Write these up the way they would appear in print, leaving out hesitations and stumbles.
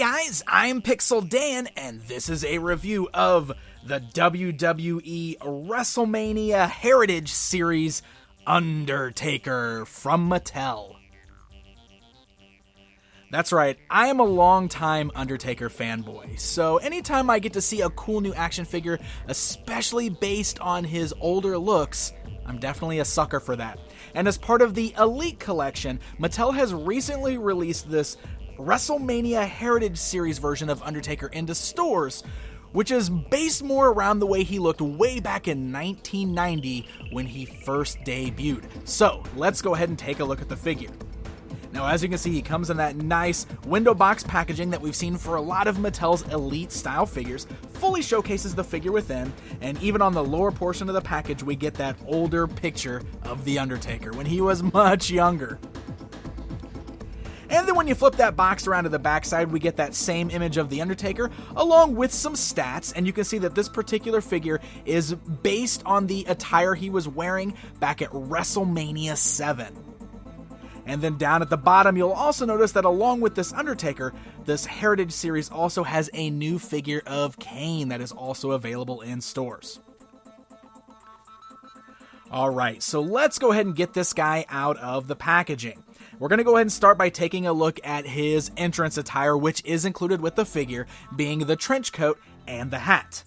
guys, I'm Pixel Dan, and this is a review of the WWE Wrestlemania Heritage Series Undertaker from Mattel. That's right, I am a longtime Undertaker fanboy, so anytime I get to see a cool new action figure, especially based on his older looks, I'm definitely a sucker for that. And as part of the Elite Collection, Mattel has recently released this Wrestlemania Heritage Series version of Undertaker into stores, which is based more around the way he looked way back in 1990 when he first debuted. So let's go ahead and take a look at the figure. Now, as you can see, he comes in that nice window box packaging that we've seen for a lot of Mattel's Elite style figures, fully showcases the figure within, and even on the lower portion of the package, we get that older picture of The Undertaker when he was much younger. And then when you flip that box around to the backside, we get that same image of The Undertaker, along with some stats, and you can see that this particular figure is based on the attire he was wearing back at Wrestlemania VII. And then down at the bottom, you'll also notice that along with this Undertaker, this Heritage Series also has a new figure of Kane that is also available in stores. Alright, so let's go ahead and get this guy out of the packaging. We're going to go ahead and start by taking a look at his entrance attire, which is included with the figure, being the trench coat and the hat.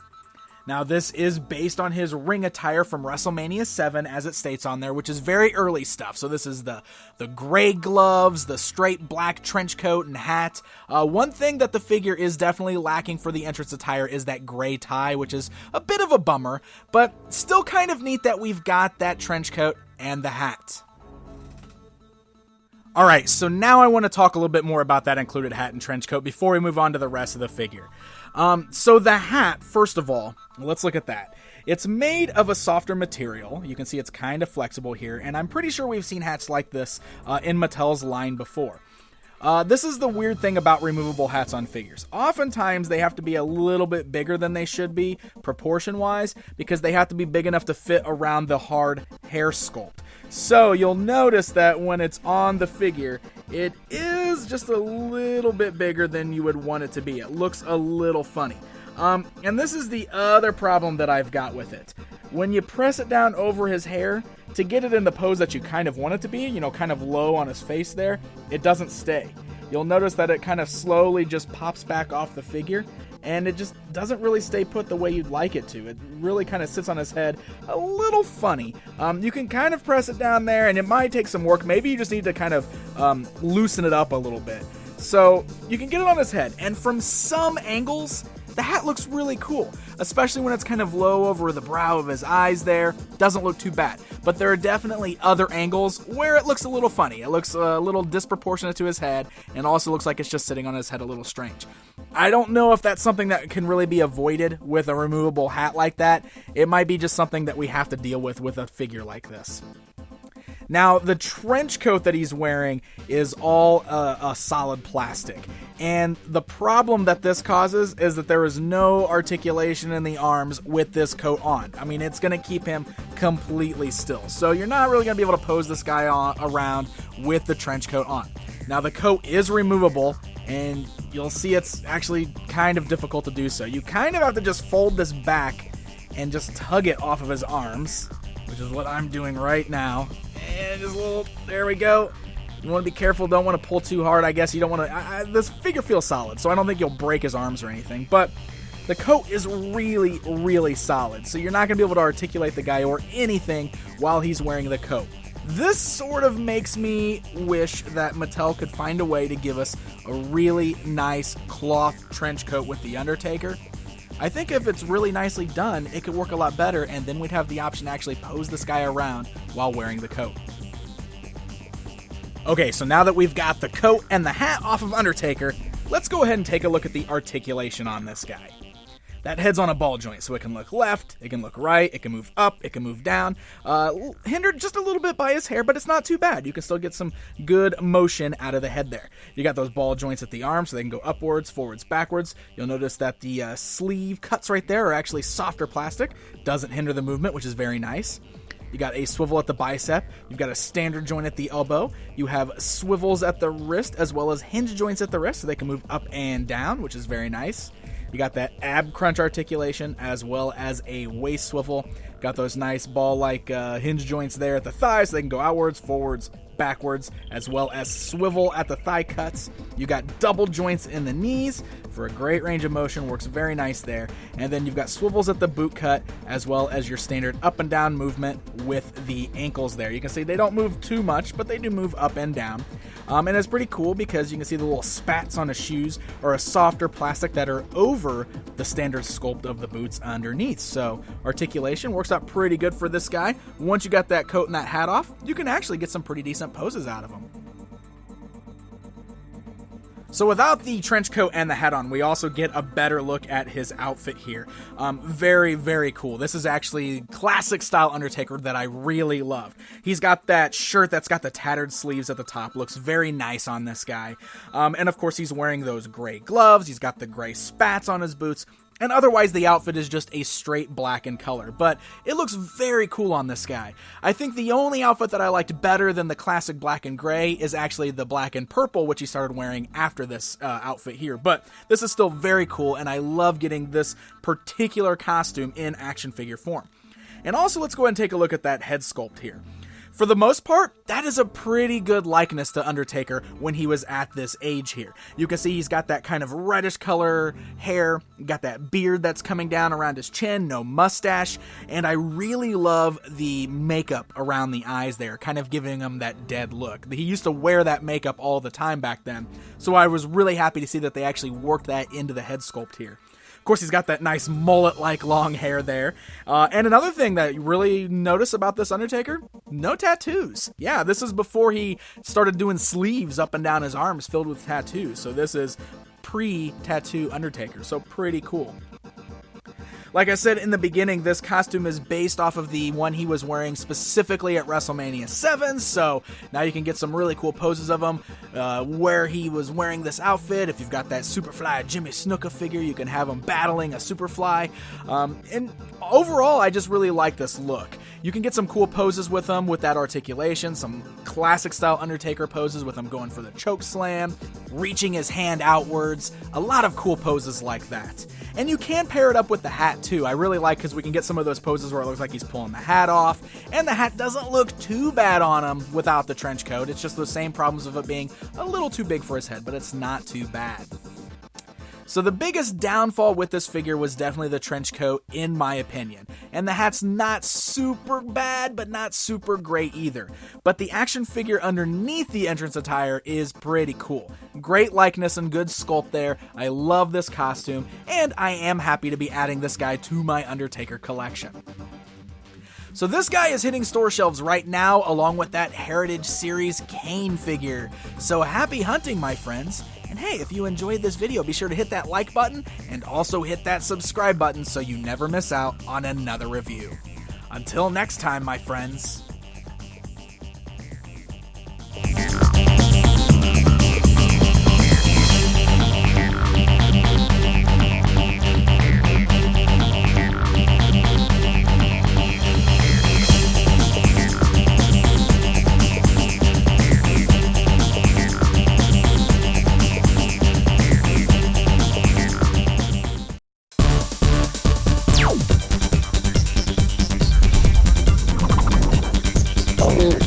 Now, this is based on his ring attire from WrestleMania VII, as it states on there, which is very early stuff. So this is the gray gloves, the straight black trench coat and hat. One thing that the figure is definitely lacking for the entrance attire is that gray tie, which is a bit of a bummer, but still kind of neat that we've got that trench coat and the hat. Alright, so now I want to talk a little bit more about that included hat and trench coat before we move on to the rest of the figure. So the hat, first of all, let's look at that. It's made of a softer material. You can see it's kind of flexible here, and I'm pretty sure we've seen hats like this in Mattel's line before. This is the weird thing about removable hats on figures. Oftentimes, they have to be a little bit bigger than they should be, proportion-wise, because they have to be big enough to fit around the hard hair sculpt. So, you'll notice that when it's on the figure, it is just a little bit bigger than you would want it to be. It looks a little funny. And this is the other problem that I've got with it. When you press it down over his hair, to get it in the pose that you kind of want it to be, you know, kind of low on his face there, it doesn't stay. You'll notice that it kind of slowly just pops back off the figure, and it just doesn't really stay put the way you'd like it to. It really kind of sits on his head a little funny. You can kind of press it down there, and it might take some work. Maybe you just need to kind of loosen it up a little bit. So you can get it on his head, and from some angles, the hat looks really cool, especially when it's kind of low over the brow of his eyes there. Doesn't look too bad. But there are definitely other angles where it looks a little funny. It looks a little disproportionate to his head, and also looks like it's just sitting on his head a little strange. I don't know if that's something that can really be avoided with a removable hat like that. It might be just something that we have to deal with a figure like this. Now, the trench coat that he's wearing is all a solid plastic, and the problem that this causes is that there is no articulation in the arms with this coat on. I mean, it's going to keep him completely still, so you're not really going to be able to pose this guy around with the trench coat on. Now, the coat is removable, and you'll see it's actually kind of difficult to do so. You kind of have to just fold this back and just tug it off of his arms, which is what I'm doing right now. And just a little, there we go. You want to be careful, don't want to pull too hard, I guess. You don't want to, this figure feels solid, so I don't think you'll break his arms or anything. But the coat is really, really solid, so you're not going to be able to articulate the guy or anything while he's wearing the coat. This sort of makes me wish that Mattel could find a way to give us a really nice cloth trench coat with The Undertaker. I think if it's really nicely done, it could work a lot better, and then we'd have the option to actually pose this guy around while wearing the coat. Okay, so now that we've got the coat and the hat off of Undertaker, let's go ahead and take a look at the articulation on this guy. That head's on a ball joint, so it can look left, it can look right, it can move up, it can move down. Hindered just a little bit by his hair, but it's not too bad. You can still get some good motion out of the head there. You got those ball joints at the arms, so they can go upwards, forwards, backwards. You'll notice that the sleeve cuts right there are actually softer plastic. Doesn't hinder the movement, which is very nice. You got a swivel at the bicep. You've got a standard joint at the elbow. You have swivels at the wrist as well as hinge joints at the wrist so they can move up and down, which is very nice. You got that ab crunch articulation as well as a waist swivel. Got those nice ball-like hinge joints there at the thighs so they can go outwards, forwards, backwards, as well as swivel at the thigh cuts. You got double joints in the knees for a great range of motion, works very nice there. And then you've got swivels at the boot cut as well as your standard up and down movement with the ankles there. You can see they don't move too much, but they do move up and down. And it's pretty cool because you can see the little spats on the shoes are a softer plastic that are over the standard sculpt of the boots underneath. So articulation works out pretty good for this guy. Once you got that coat and that hat off, you can actually get some pretty decent poses out of him. So without the trench coat and the hat on, we also get a better look at his outfit here. Very, very cool. This is actually classic style Undertaker that I really love. He's got that shirt that's got the tattered sleeves at the top. Looks very nice on this guy. And of course, he's wearing those gray gloves. He's got the gray spats on his boots. And otherwise, the outfit is just a straight black in color, but it looks very cool on this guy. I think the only outfit that I liked better than the classic black and gray is actually the black and purple, which he started wearing after this outfit here. But this is still very cool, and I love getting this particular costume in action figure form. And also, let's go ahead and take a look at that head sculpt here. For the most part, that is a pretty good likeness to Undertaker when he was at this age here. You can see he's got that kind of reddish color hair, got that beard that's coming down around his chin, no mustache, and I really love the makeup around the eyes there, kind of giving him that dead look. He used to wear that makeup all the time back then, so I was really happy to see that they actually worked that into the head sculpt here. Of course, he's got that nice mullet-like long hair there. And another thing that you really notice about this Undertaker, no tattoos. Yeah, this is before he started doing sleeves up and down his arms filled with tattoos. So this is pre-tattoo Undertaker, so pretty cool. Like I said in the beginning, this costume is based off of the one he was wearing specifically at Wrestlemania VII, so now you can get some really cool poses of him where he was wearing this outfit. If you've got that Superfly Jimmy Snuka figure, you can have him battling a Superfly. And overall, I just really like this look. You can get some cool poses with him with that articulation, some classic style Undertaker poses with him going for the choke slam, reaching his hand outwards, a lot of cool poses like that. And you can pair it up with the hat too. I really like because we can get some of those poses where it looks like he's pulling the hat off, and the hat doesn't look too bad on him without the trench coat. It's just the same problems of it being a little too big for his head, but it's not too bad. So the biggest downfall with this figure was definitely the trench coat, in my opinion. And the hat's not super bad, but not super great either. But the action figure underneath the entrance attire is pretty cool. Great likeness and good sculpt there. I love this costume, and I am happy to be adding this guy to my Undertaker collection. So this guy is hitting store shelves right now, along with that Heritage Series Kane figure. So happy hunting, my friends. And hey, if you enjoyed this video, be sure to hit that like button and also hit that subscribe button so you never miss out on another review. Until next time, my friends. BONG.